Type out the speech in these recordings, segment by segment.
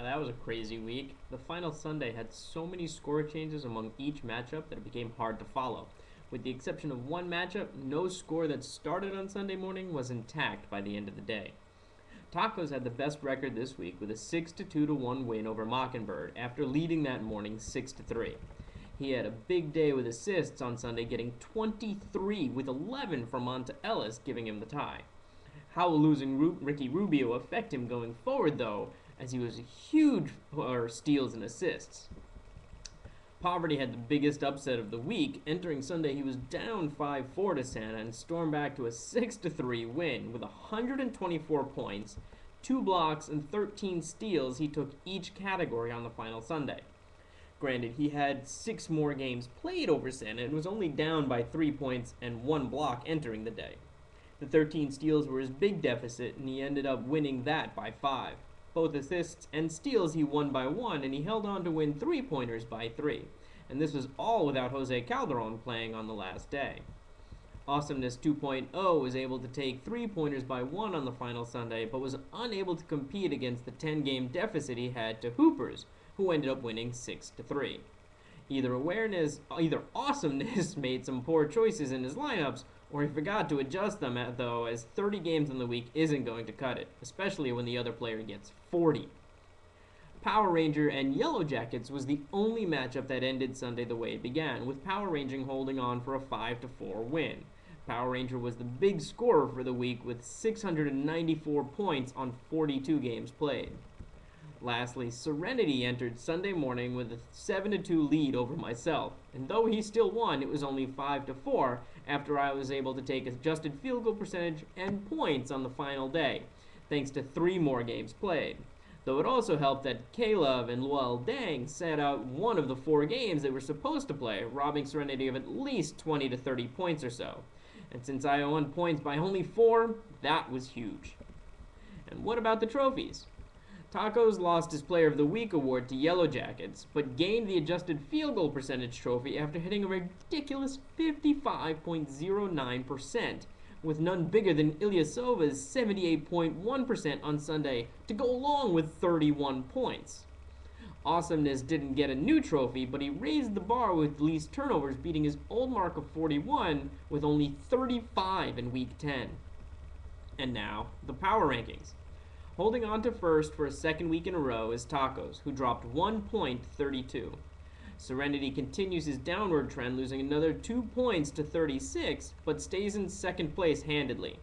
that was a crazy week. The final Sunday had so many score changes among each matchup that it became hard to follow. With the exception of one matchup, no score that started on Sunday morning was intact by the end of the day. Tacos had the best record this week with a 6-2-1 win over Mockingbird after leading that morning 6-3. He had a big day with assists on Sunday, getting 23 with 11 from Monta Ellis, giving him the tie. How will losing Ricky Rubio affect him going forward, though, as he was huge for steals and assists? Poverty had the biggest upset of the week. Entering Sunday, he was down 5-4 to Santa and stormed back to a 6-3 win with 124 points, 2 blocks, and 13 steals. He took each category on the final Sunday. Granted, he had 6 more games played over Santa and was only down by 3 points and 1 block entering the day. The 13 steals were his big deficit, and he ended up winning that by 5. Both assists and steals he won by 1, and he held on to win 3-pointers by 3. And this was all without Jose Calderon playing on the last day. Awesomeness 2.0 was able to take 3-pointers by 1 on the final Sunday, but was unable to compete against the 10-game deficit he had to Hoopers, who ended up winning 6-3. Either Awesomeness made some poor choices in his lineups, or he forgot to adjust them, though, as 30 games in the week isn't going to cut it, especially when the other player gets 40. Power Ranger and Yellow Jackets was the only matchup that ended Sunday the way it began, with Power Ranger holding on for a 5-4 win. Power Ranger was the big scorer for the week with 694 points on 42 games played. Lastly, Serenity entered Sunday morning with a 7-2 lead over myself, and though he still won, it was only 5-4 after I was able to take adjusted field goal percentage and points on the final day, thanks to 3 more games played. Though it also helped that Caleb and Luol Deng sat out one of the 4 games they were supposed to play, robbing Serenity of at least 20 to 30 points or so. And since I won points by only 4, that was huge. And what about the trophies? Tacos lost his Player of the Week award to Yellow Jackets, but gained the adjusted field goal percentage trophy after hitting a ridiculous 55.09%, with none bigger than Ilyasova's 78.1% on Sunday to go along with 31 points. Awesomeness didn't get a new trophy, but he raised the bar with least turnovers, beating his old mark of 41 with only 35 in Week 10. And now, the power rankings. Holding on to first for a second week in a row is Tacos, who dropped 1 point to 32. Serenity continues his downward trend, losing another 2 points to 36, but stays in second place handedly.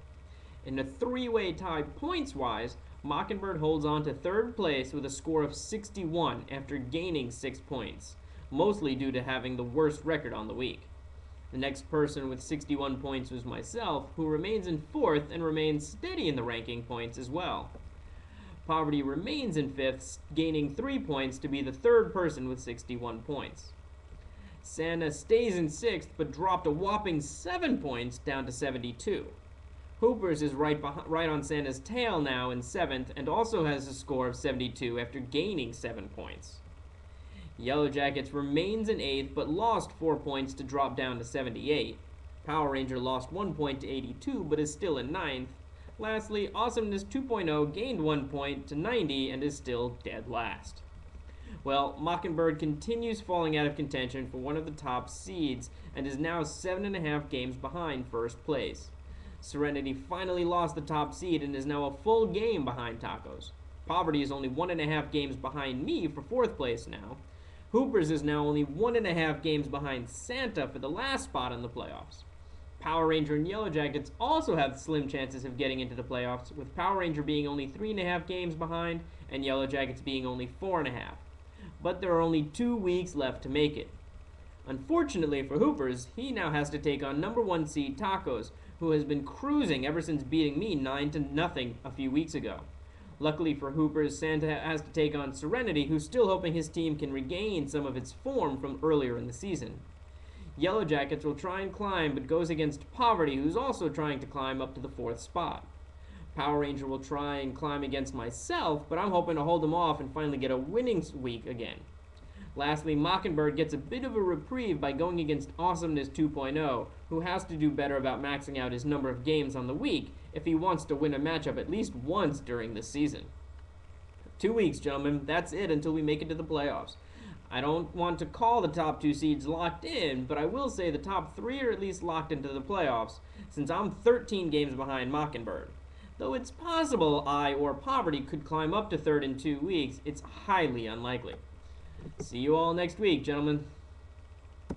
In a 3-way tie points-wise, Mockingbird holds on to third place with a score of 61 after gaining 6 points, mostly due to having the worst record on the week. The next person with 61 points was myself, who remains in fourth and remains steady in the ranking points as well. Poverty remains in 5th, gaining 3 points to be the third person with 61 points. Santa stays in 6th, but dropped a whopping 7 points down to 72. Hoopers is right on Santa's tail now in 7th, and also has a score of 72 after gaining 7 points. Yellow Jackets remains in 8th, but lost 4 points to drop down to 78. Power Ranger lost 1 point to 82, but is still in 9th. Lastly, Awesomeness 2.0 gained 1 point to 90 and is still dead last. Well, Mockingbird continues falling out of contention for one of the top seeds and is now 7.5 games behind first place. Serenity finally lost the top seed and is now a full game behind Tacos. Poverty is only 1.5 games behind me for 4th place now. Hoopers is now only 1.5 games behind Santa for the last spot in the playoffs. Power Ranger and Yellow Jackets also have slim chances of getting into the playoffs, with Power Ranger being only 3.5 games behind and Yellow Jackets being only 4.5. But there are only 2 weeks left to make it. Unfortunately for Hoopers, he now has to take on number 1 seed Tacos, who has been cruising ever since beating me 9-0 a few weeks ago. Luckily for Hoopers, Santa has to take on Serenity, who's still hoping his team can regain some of its form from earlier in the season. Yellow Jackets will try and climb, but goes against Poverty, who's also trying to climb up to the 4th spot. Power Ranger will try and climb against myself, but I'm hoping to hold him off and finally get a winning week again. Lastly, Mockingbird gets a bit of a reprieve by going against Awesomeness 2.0, who has to do better about maxing out his number of games on the week if he wants to win a matchup at least once during this season. 2 weeks, gentlemen. That's it until we make it to the playoffs. I don't want to call the top 2 seeds locked in, but I will say the top 3 are at least locked into the playoffs, since I'm 13 games behind Mockingbird. Though it's possible I or Poverty could climb up to third in 2 weeks, it's highly unlikely. See you all next week, gentlemen.